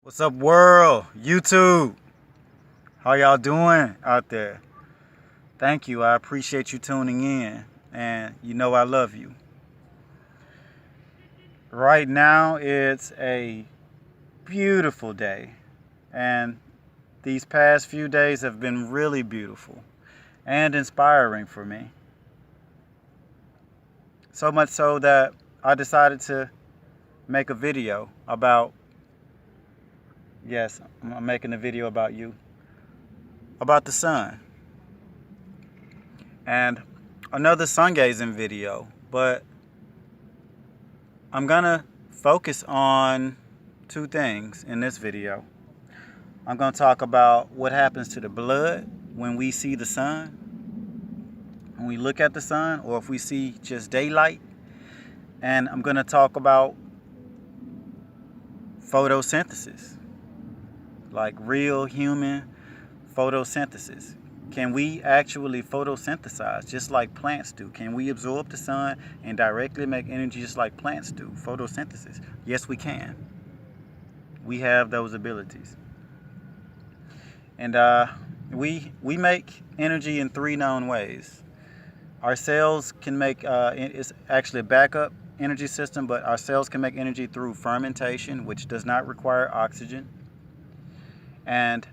What's up, world? YouTube. How y'all doing out there? Thank you. I appreciate you tuning in. And you know I love you. Right now, it's a beautiful day. And these past few days have been really beautiful and inspiring for me. So much so that I decided to make a video about, yes, I'm making a video about you, about the sun. And another sungazing video, but I'm gonna focus on two things in this video. I'm gonna talk about what happens to the blood when we see the sun, when we look at the sun, or if we see just daylight. And I'm gonna talk about photosynthesis, like real human photosynthesis. Can we actually photosynthesize just like plants do? Can we absorb the sun and directly make energy just like plants do? Photosynthesis. Yes, we can. We have those abilities. And we make energy in three known ways. Our cells can make, it's actually a backup energy system, but our cells can make energy through fermentation, which does not require oxygen. And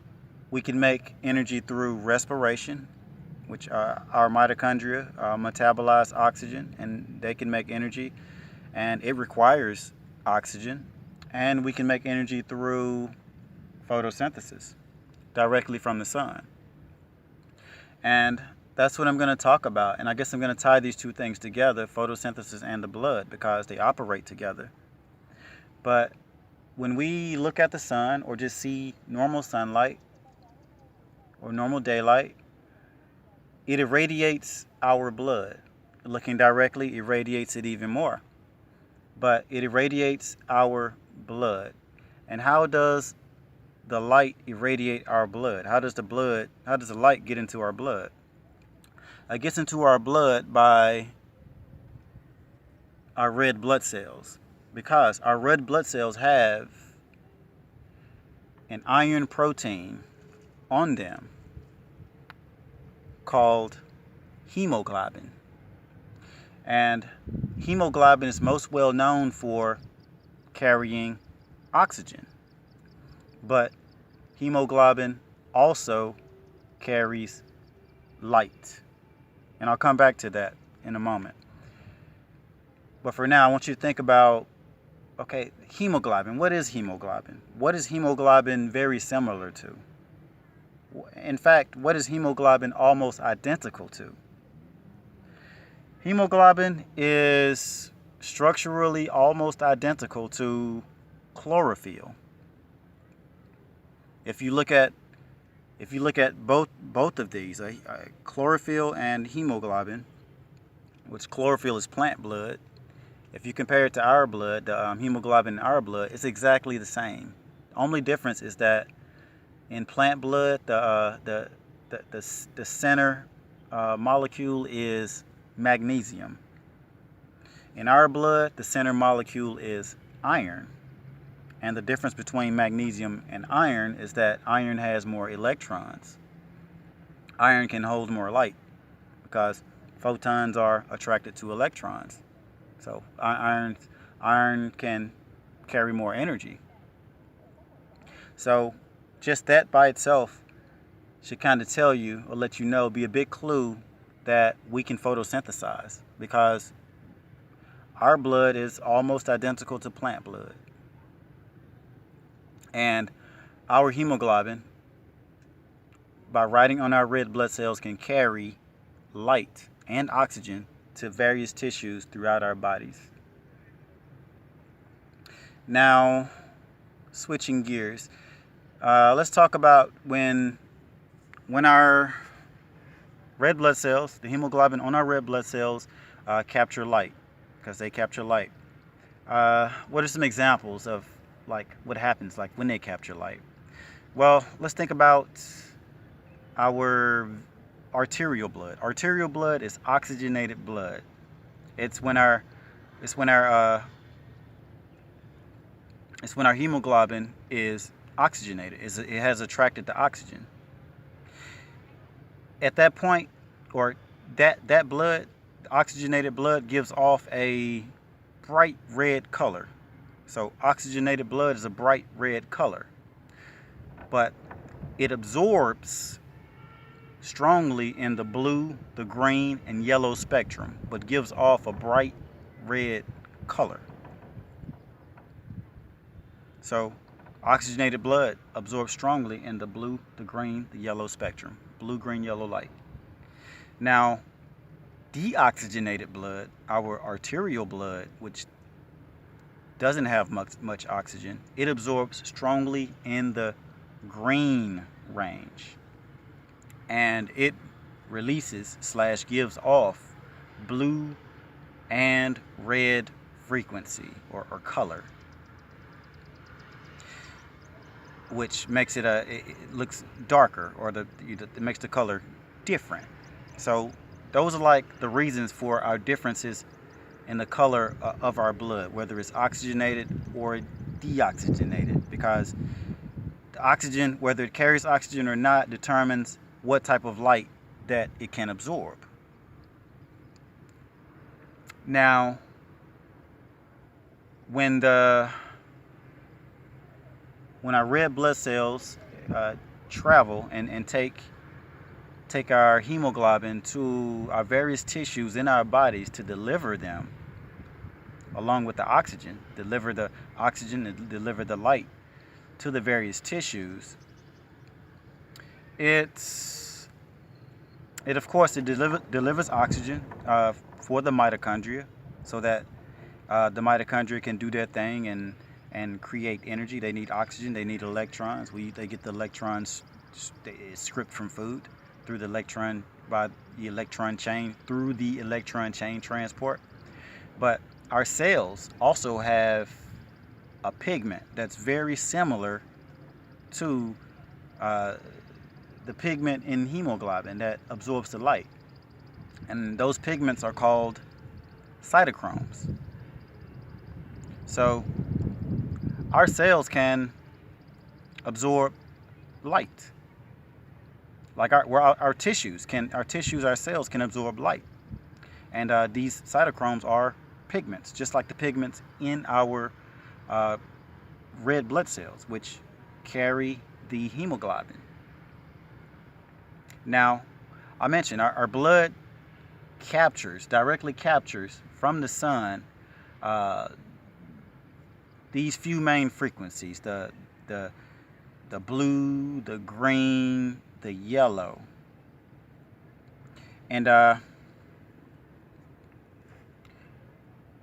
we can make energy through respiration, which our mitochondria metabolize oxygen, and they can make energy, and it requires oxygen. And we can make energy through photosynthesis, directly from the sun. And that's what I'm going to talk about. And I guess I'm going to tie these two things together, photosynthesis and the blood, because they operate together. But when we look at the sun or just see normal sunlight, or normal daylight, it irradiates our blood. Looking directly irradiates it even more. But it irradiates our blood. And how does the light irradiate our blood? How does the light get into our blood? It gets into our blood by our red blood cells, because our red blood cells have an iron protein on them called hemoglobin. And hemoglobin is most well known for carrying oxygen. But hemoglobin also carries light. And I'll come back to that in a moment. But for now, I want you to think about, okay, hemoglobin. What is hemoglobin? What is hemoglobin very similar to? In fact, what is hemoglobin almost identical to? Hemoglobin is structurally almost identical to chlorophyll. If you look at both of these, chlorophyll and hemoglobin, which chlorophyll is plant blood, if you compare it to our blood, the hemoglobin in our blood, it's exactly the same. The only difference is that in plant blood, the center molecule is magnesium. In our blood, the center molecule is iron. And the difference between magnesium and iron is that iron has more electrons. Iron can hold more light because photons are attracted to electrons. So iron can carry more energy. So just that by itself should kind of tell you, or let you know, be a big clue that we can photosynthesize, because our blood is almost identical to plant blood. And our hemoglobin, by riding on our red blood cells, can carry light and oxygen to various tissues throughout our bodies. Now, switching gears, let's talk about when our red blood cells, the hemoglobin on our red blood cells, capture light, because they capture light. What are some examples of like what happens like when they capture light? Well, let's think about our arterial blood. Arterial blood is oxygenated blood. It's when our hemoglobin is oxygenated. It has attracted the oxygen. At that point, or that blood, oxygenated blood, gives off a bright red color. So oxygenated blood is a bright red color, but it absorbs strongly in the blue, the green, and yellow spectrum, but gives off a bright red color. So oxygenated blood absorbs strongly in the blue, the green, the yellow spectrum. Blue, green, yellow light. Now, deoxygenated blood, our arterial blood, which doesn't have much oxygen, it absorbs strongly in the green range. And it releases / gives off blue and red frequency or color, which makes it looks darker, or it makes the color different. So those are like the reasons for our differences in the color of our blood, whether it's oxygenated or deoxygenated, because the oxygen, whether it carries oxygen or not, determines what type of light that it can absorb. Now, when our red blood cells travel and take our hemoglobin to our various tissues in our bodies to deliver them, along with the oxygen, deliver the oxygen and deliver the light to the various tissues, it of course delivers oxygen for the mitochondria, so that the mitochondria can do their thing and create energy. They need oxygen, they need electrons. They get the electrons stripped from food through the electron chain transport. But our cells also have a pigment that's very similar to the pigment in hemoglobin that absorbs the light. And those pigments are called cytochromes. So our cells can absorb light. Like our cells can absorb light. And these cytochromes are pigments, just like the pigments in our red blood cells, which carry the hemoglobin. Now, I mentioned our blood directly captures from the sun these few main frequencies: the blue, the green, the yellow, and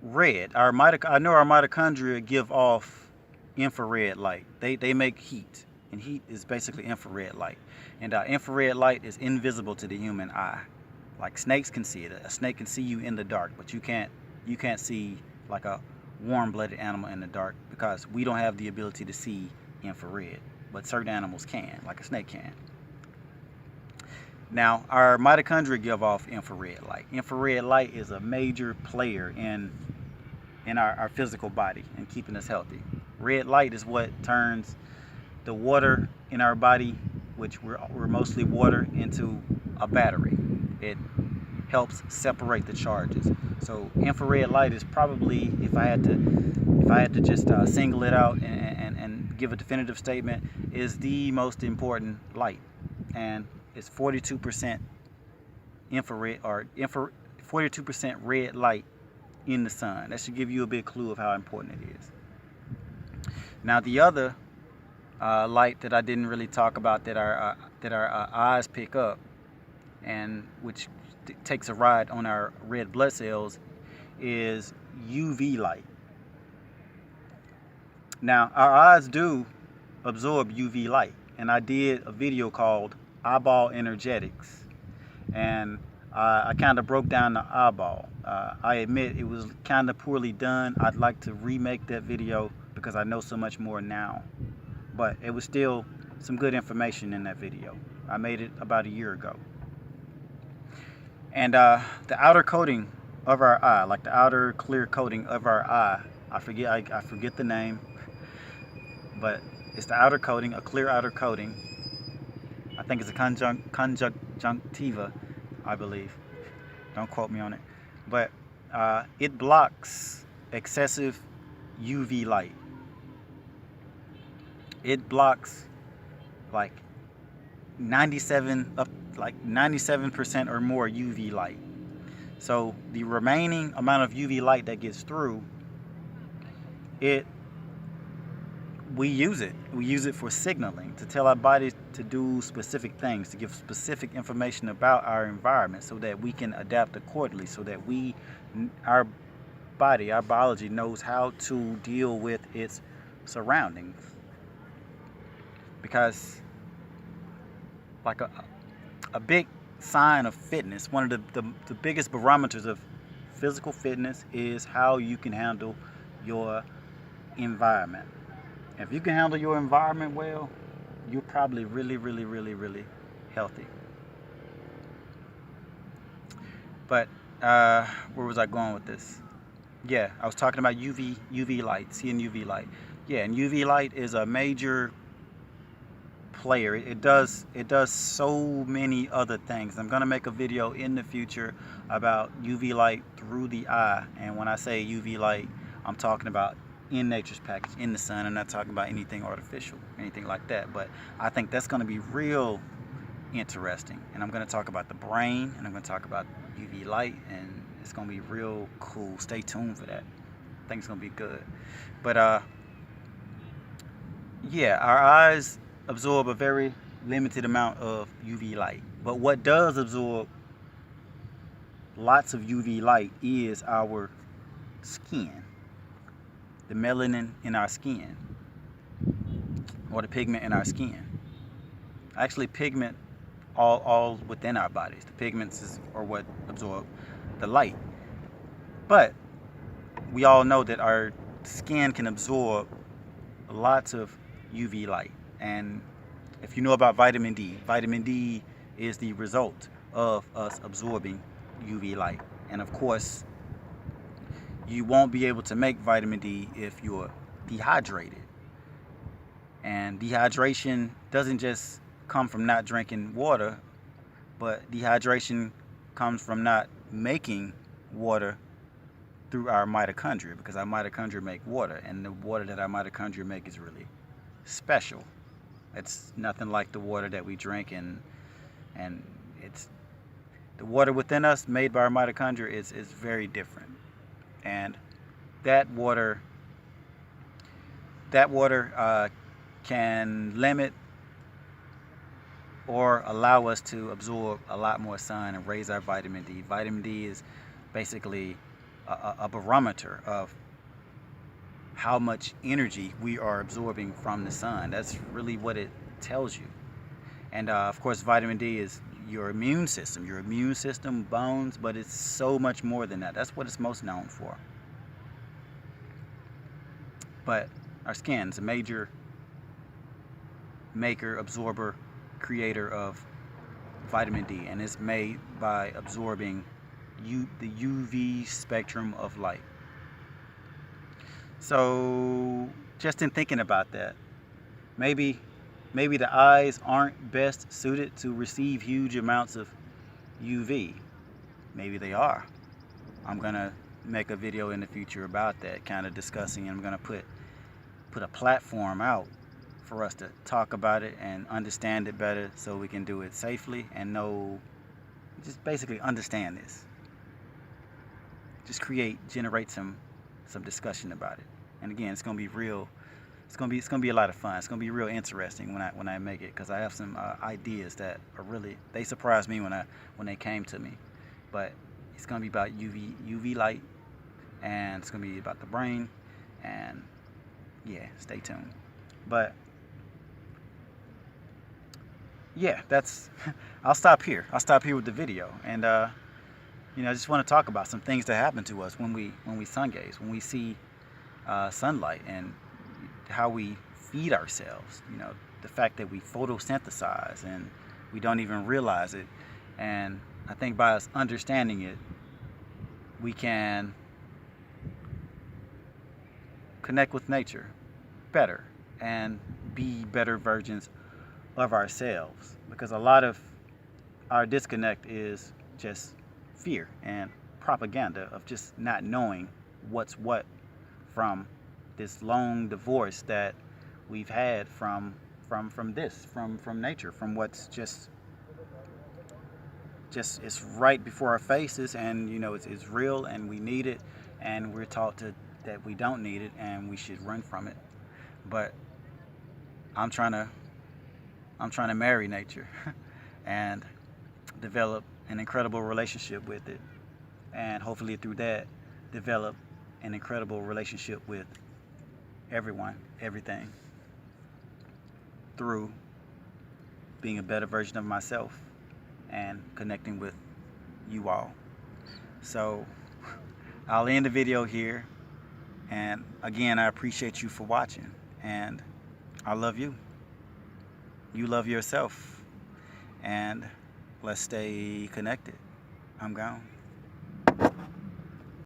red. I know our mitochondria give off infrared light. They make heat, and heat is basically infrared light. And infrared light is invisible to the human eye. Like snakes can see it. A snake can see you in the dark, but you can't see like a warm-blooded animal in the dark, because we don't have the ability to see infrared, but certain animals can, like a snake can. Now, our mitochondria give off infrared light. Infrared light is a major player in our physical body and keeping us healthy. Red light is what turns the water in our body, which we're mostly water, into a battery. It helps separate the charges. So infrared light is probably, if I had to just single it out and give a definitive statement, is the most important light. And it's 42% infrared, or 42% red light in the sun. That should give you a big clue of how important it is. Now, the other light that I didn't really talk about that our eyes pick up, and which takes a ride on our red blood cells, is UV light. Now, our eyes do absorb UV light, and I did a video called Eyeball Energetics, and I kind of broke down the eyeball. I admit it was kind of poorly done. I'd like to remake that video because I know so much more now, but it was still some good information in that video. I made it about a year ago. And the outer coating of our eye, like the outer clear coating of our eye, I forget the name, but It's the outer coating, a clear outer coating. I think it's a conjunctiva, I believe. Don't quote me on it. But it blocks excessive UV light. It blocks like 97% or more UV light. So the remaining amount of UV light that gets through, we use it. We use it for signaling, to tell our bodies to do specific things, to give specific information about our environment so that we can adapt accordingly, so that our biology knows how to deal with its surroundings. Because like a big sign of fitness, one of the biggest barometers of physical fitness is how you can handle your environment. If you can handle your environment well, you're probably really, really, really, really healthy. But where was I going with this? Yeah, I was talking about UV light, seeing UV light. Yeah, and UV light is a major player. It does so many other things. I'm gonna make a video in the future about UV light through the eye, and when I say UV light, I'm talking about in nature's package, in the sun. I'm not talking about anything artificial, anything like that. But I think that's gonna be real interesting, and I'm gonna talk about the brain, and I'm gonna talk about UV light, and it's gonna be real cool. Stay tuned for that. I think it's gonna be good. But yeah, our eyes absorb a very limited amount of UV light. But what does absorb lots of UV light is our skin, the melanin in our skin, or the pigment in our skin. Actually, pigment all within our bodies. The pigments are what absorb the light. But we all know that our skin can absorb lots of UV light. And if you know about vitamin D is the result of us absorbing UV light. And of course, you won't be able to make vitamin D if you're dehydrated. And dehydration doesn't just come from not drinking water, but dehydration comes from not making water through our mitochondria, because our mitochondria make water, and the water that our mitochondria make is really special. It's nothing like the water that we drink, and it's the water within us made by our mitochondria is very different. And that water can limit or allow us to absorb a lot more sun and raise our vitamin D. Vitamin D is basically a barometer of how much energy we are absorbing from the sun. That's really what it tells you. And of course, vitamin D is your immune system, bones, but it's so much more than that. That's what it's most known for. But our skin is a major maker, absorber, creator of vitamin D, and it's made by absorbing the UV spectrum of light. So just in thinking about that, maybe the eyes aren't best suited to receive huge amounts of UV. Maybe they are. I'm gonna make a video in the future about that, kind of discussing, and I'm gonna put a platform out for us to talk about it and understand it better, so we can do it safely and just basically understand this. Just generate some discussion about it. And again, it's gonna be real. It's gonna be a lot of fun. It's gonna be real interesting when I make it, because I have some ideas that are really, they surprised me when they came to me. But it's gonna be about UV light, and it's gonna be about the brain, and yeah, stay tuned. But yeah, I'll stop here. I'll stop here with the video, and I just want to talk about some things that happen to us when we sun gaze, when we see sunlight, and how we feed ourselves. The fact that we photosynthesize and we don't even realize it. And I think by us understanding it, we can connect with nature better and be better versions of ourselves, because a lot of our disconnect is just fear and propaganda of just not knowing what's what from this long divorce that we've had from nature, from what's just it's right before our faces, and it's real and we need it, and we're taught that we don't need it and we should run from it. But I'm trying to marry nature and develop an incredible relationship with it, and hopefully through that develop an incredible relationship with everyone, everything, through being a better version of myself and connecting with you all. So I'll end the video here, and again, I appreciate you for watching, and I love you. You love yourself, and let's stay connected. I'm gone.